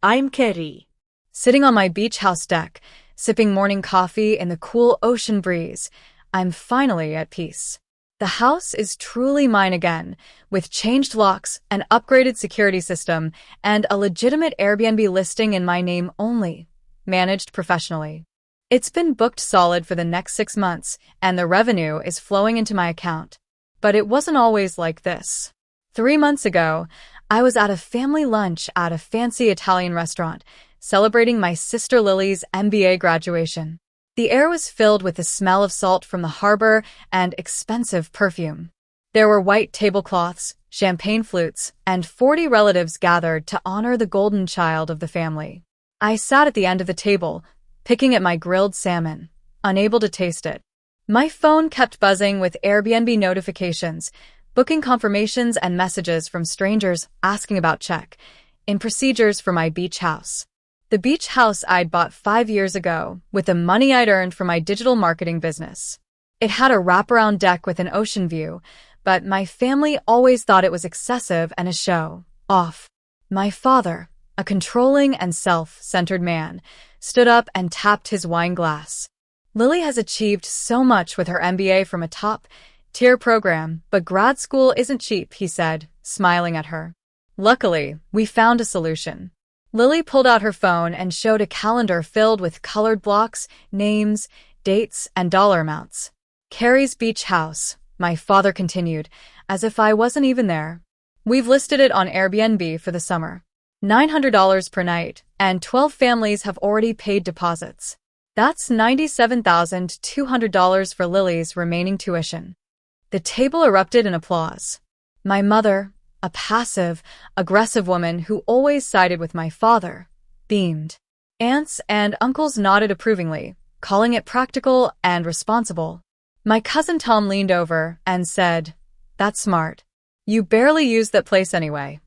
I'm Carrie. Sitting on my beach house deck, sipping morning coffee in the cool ocean breeze, I'm finally at peace. The house is truly mine again, with changed locks, an upgraded security system, and a legitimate Airbnb listing in my name only, managed professionally. It's been booked solid for the next 6 months, and the revenue is flowing into my account. But it wasn't always like this. 3 months ago, I was at a family lunch at a fancy Italian restaurant, celebrating my sister Lily's MBA graduation. The air was filled with the smell of salt from the harbor and expensive perfume. There were white tablecloths, champagne flutes, and 40 relatives gathered to honor the golden child of the family. I sat at the end of the table, picking at my grilled salmon, unable to taste it. My phone kept buzzing with Airbnb notifications, booking confirmations and messages from strangers asking about check-in procedures for my beach house. The beach house I'd bought 5 years ago with the money I'd earned from my digital marketing business. It had a wraparound deck with an ocean view, but my family always thought it was excessive and a show-off. My father, a controlling and self-centered man, stood up and tapped his wine glass. Lily has achieved so much with her MBA from a top-tier program, but grad school isn't cheap, he said, smiling at her. Luckily, we found a solution. Lily pulled out her phone and showed a calendar filled with colored blocks, names, dates, and dollar amounts. Carrie's beach house, my father continued, as if I wasn't even there. We've listed it on Airbnb for the summer. $900 per night, and 12 families have already paid deposits. That's $97,200 for Lily's remaining tuition. The table erupted in applause. My mother, a passive, aggressive woman who always sided with my father, beamed. Aunts and uncles nodded approvingly, calling it practical and responsible. My cousin Tom leaned over and said, "That's smart. You barely used that place anyway."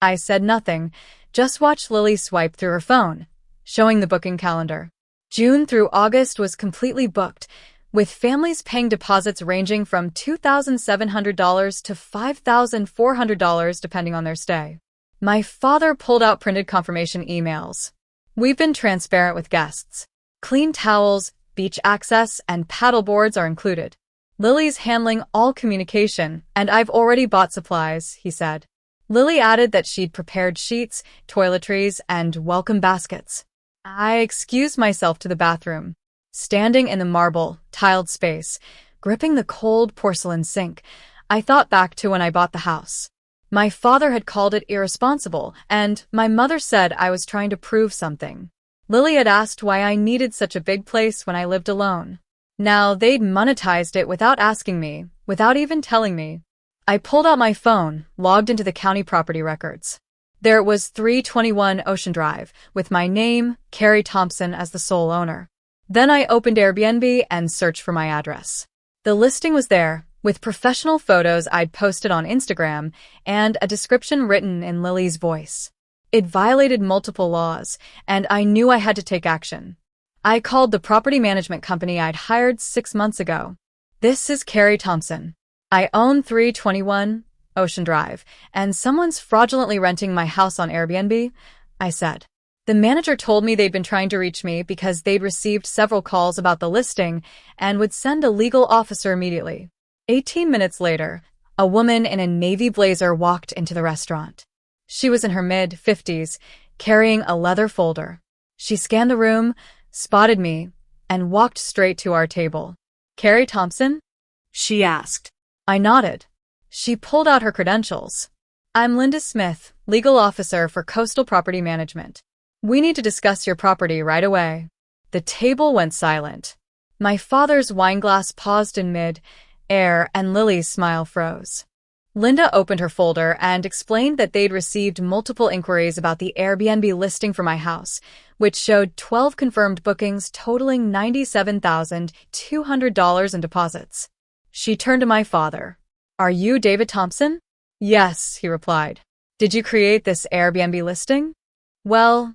I said nothing, just watched Lily swipe through her phone, showing the booking calendar. June through August was completely booked, with families paying deposits ranging from $2,700 to $5,400 depending on their stay. My father pulled out printed confirmation emails. We've been transparent with guests. Clean towels, beach access, and paddle boards are included. Lily's handling all communication, and I've already bought supplies, he said. Lily added that she'd prepared sheets, toiletries, and welcome baskets. I excused myself to the bathroom. Standing in the marble, tiled space, gripping the cold porcelain sink, I thought back to when I bought the house. My father had called it irresponsible, and my mother said I was trying to prove something. Lily had asked why I needed such a big place when I lived alone. Now they'd monetized it without asking me, without even telling me. I pulled out my phone, logged into the county property records. There it was, 321 Ocean Drive, with my name, Carrie Thompson, as the sole owner. Then I opened Airbnb and searched for my address. The listing was there, with professional photos I'd posted on Instagram and a description written in Lily's voice. It violated multiple laws, and I knew I had to take action. I called the property management company I'd hired 6 months ago. "This is Carrie Thompson. I own 321 Ocean Drive, and someone's fraudulently renting my house on Airbnb," I said. The manager told me they'd been trying to reach me because they'd received several calls about the listing and would send a legal officer immediately. 18 minutes later, a woman in a navy blazer walked into the restaurant. She was in her mid-50s, carrying a leather folder. She scanned the room, spotted me, and walked straight to our table. "Carrie Thompson?" she asked. I nodded. She pulled out her credentials. "I'm Linda Smith, legal officer for Coastal Property Management. We need to discuss your property right away." The table went silent. My father's wineglass paused in mid-air, and Lily's smile froze. Linda opened her folder and explained that they'd received multiple inquiries about the Airbnb listing for my house, which showed 12 confirmed bookings totaling $97,200 in deposits. She turned to my father. "Are you David Thompson?" "Yes," he replied. "Did you create this Airbnb listing?" "Well,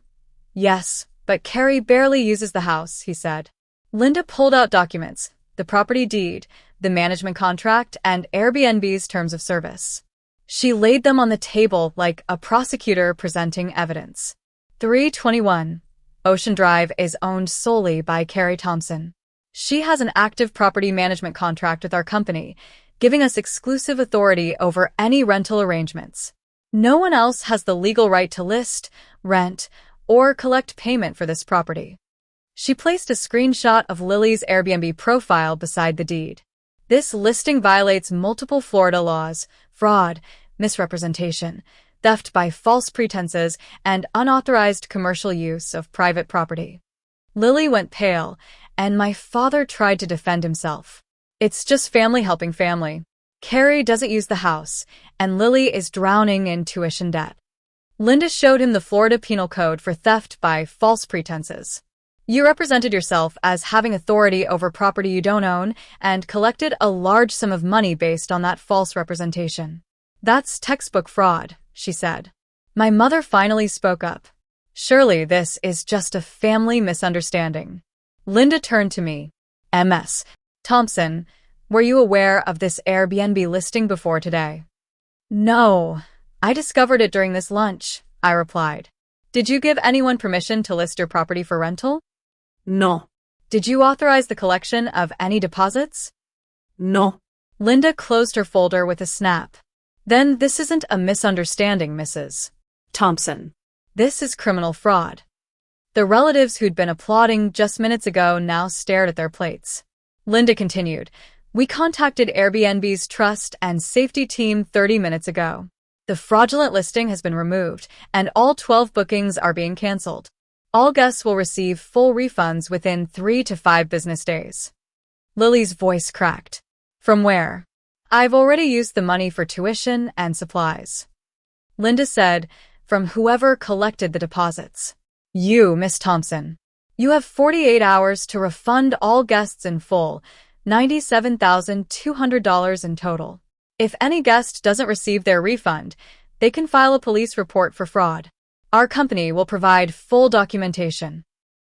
yes, but Carrie barely uses the house," he said. Linda pulled out documents, the property deed, the management contract, and Airbnb's terms of service. She laid them on the table like a prosecutor presenting evidence. 321. Ocean Drive is owned solely by Carrie Thompson. She has an active property management contract with our company, giving us exclusive authority over any rental arrangements. No one else has the legal right to list, rent, or collect payment for this property. She placed a screenshot of Lily's Airbnb profile beside the deed. This listing violates multiple Florida laws: fraud, misrepresentation, theft by false pretenses, and unauthorized commercial use of private property. Lily went pale, and my father tried to defend himself. It's just family helping family. Carrie doesn't use the house, and Lily is drowning in tuition debt. Linda showed him the Florida Penal Code for theft by false pretenses. You represented yourself as having authority over property you don't own and collected a large sum of money based on that false representation. That's textbook fraud, she said. My mother finally spoke up. Surely this is just a family misunderstanding. Linda turned to me. Ms. Thompson, were you aware of this Airbnb listing before today? No, I discovered it during this lunch, I replied. Did you give anyone permission to list your property for rental? No. Did you authorize the collection of any deposits? No. Linda closed her folder with a snap. Then this isn't a misunderstanding, Mrs. Thompson. This is criminal fraud. The relatives who'd been applauding just minutes ago now stared at their plates. Linda continued, We contacted Airbnb's trust and safety team 30 minutes ago. The fraudulent listing has been removed, and all 12 bookings are being canceled. All guests will receive full refunds within 3 to 5 business days. Lily's voice cracked. From where? I've already used the money for tuition and supplies. Linda said, from whoever collected the deposits. You, Miss Thompson. You have 48 hours to refund all guests in full, $97,200 in total. If any guest doesn't receive their refund, they can file a police report for fraud. Our company will provide full documentation.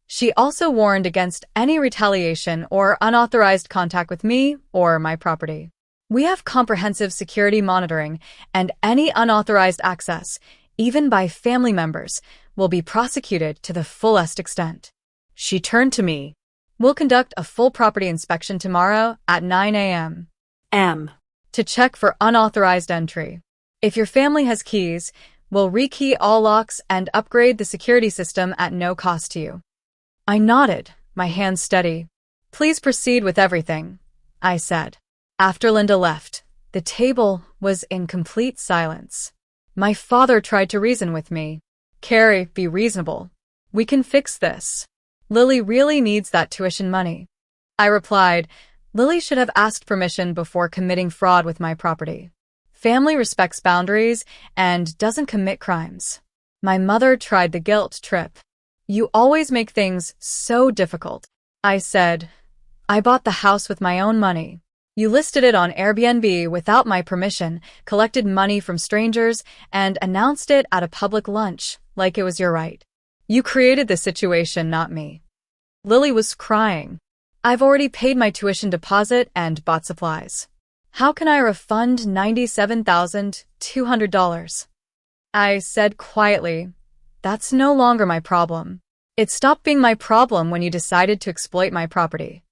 She also warned against any retaliation or unauthorized contact with me or my property. We have comprehensive security monitoring, and any unauthorized access, even by family members, will be prosecuted to the fullest extent. She turned to me. We'll conduct a full property inspection tomorrow at 9 a.m. To check for unauthorized entry. If your family has keys, we'll rekey all locks and upgrade the security system at no cost to you. I nodded, my hands steady. Please proceed with everything, I said. After Linda left, the table was in complete silence. My father tried to reason with me. Carrie, be reasonable. We can fix this. Lily really needs that tuition money. I replied, Lily should have asked permission before committing fraud with my property. Family respects boundaries and doesn't commit crimes. My mother tried the guilt trip. You always make things so difficult. I said, I bought the house with my own money. You listed it on Airbnb without my permission, collected money from strangers, and announced it at a public lunch, like it was your right. You created the situation, not me. Lily was crying. I've already paid my tuition deposit and bought supplies. How can I refund $97,200? I said quietly, That's no longer my problem. It stopped being my problem when you decided to exploit my property.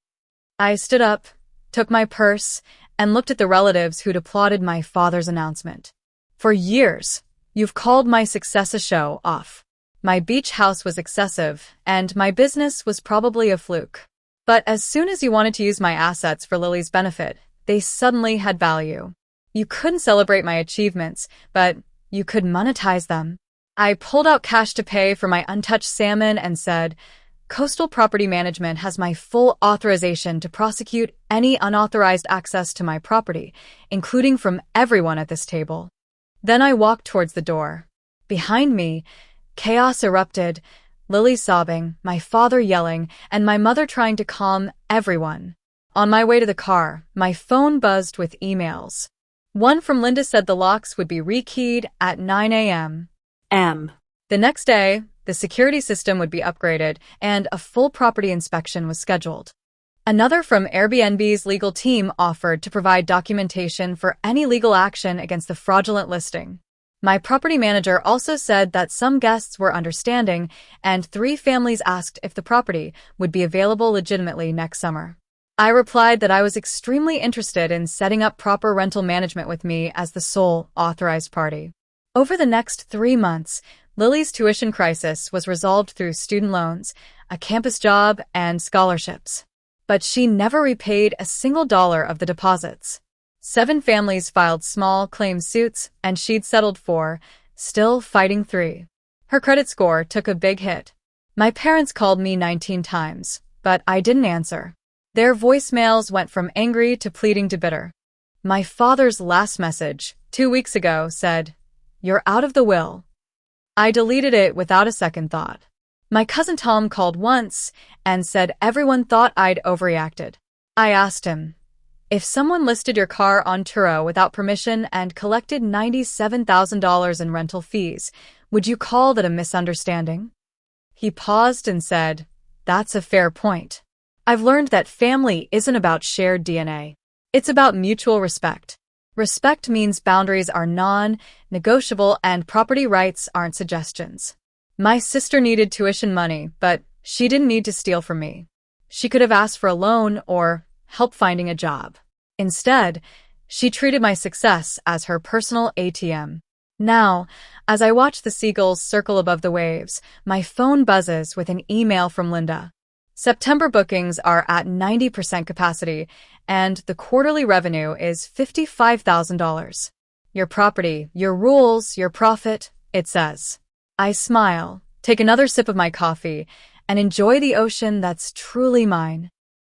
I stood up, took my purse, and looked at the relatives who'd applauded my father's announcement. For years, you've called my success a show off. My beach house was excessive, and my business was probably a fluke. But as soon as you wanted to use my assets for Lily's benefit, they suddenly had value. You couldn't celebrate my achievements, but you could monetize them. I pulled out cash to pay for my untouched salmon and said, Coastal Property Management has my full authorization to prosecute any unauthorized access to my property, including from everyone at this table. Then I walked towards the door. Behind me, chaos erupted, Lily sobbing, my father yelling, and my mother trying to calm everyone. On my way to the car, my phone buzzed with emails. One from Linda said the locks would be rekeyed at 9 a.m. The next day, the security system would be upgraded and a full property inspection was scheduled. Another from Airbnb's legal team offered to provide documentation for any legal action against the fraudulent listing. My property manager also said that some guests were understanding, and 3 families asked if the property would be available legitimately next summer. I replied that I was extremely interested in setting up proper rental management with me as the sole authorized party. Over the next 3 months, Lily's tuition crisis was resolved through student loans, a campus job, and scholarships. But she never repaid a single dollar of the deposits. 7 families filed small claim suits, and she'd settled 4, still fighting 3. Her credit score took a big hit. My parents called me 19 times, but I didn't answer. Their voicemails went from angry to pleading to bitter. My father's last message, 2 weeks ago, said, "You're out of the will." I deleted it without a second thought. My cousin Tom called once and said everyone thought I'd overreacted. I asked him, "If someone listed your car on Turo without permission and collected $97,000 in rental fees, would you call that a misunderstanding?" He paused and said, "That's a fair point. I've learned that family isn't about shared DNA. It's about mutual respect. Respect means boundaries are non-negotiable and property rights aren't suggestions." My sister needed tuition money, but she didn't need to steal from me. She could have asked for a loan or help finding a job. Instead, she treated my success as her personal ATM. Now, as I watch the seagulls circle above the waves, my phone buzzes with an email from Linda. September bookings are at 90% capacity, and the quarterly revenue is $55,000. Your property, your rules, your profit, it says. I smile, take another sip of my coffee, and enjoy the ocean that's truly mine.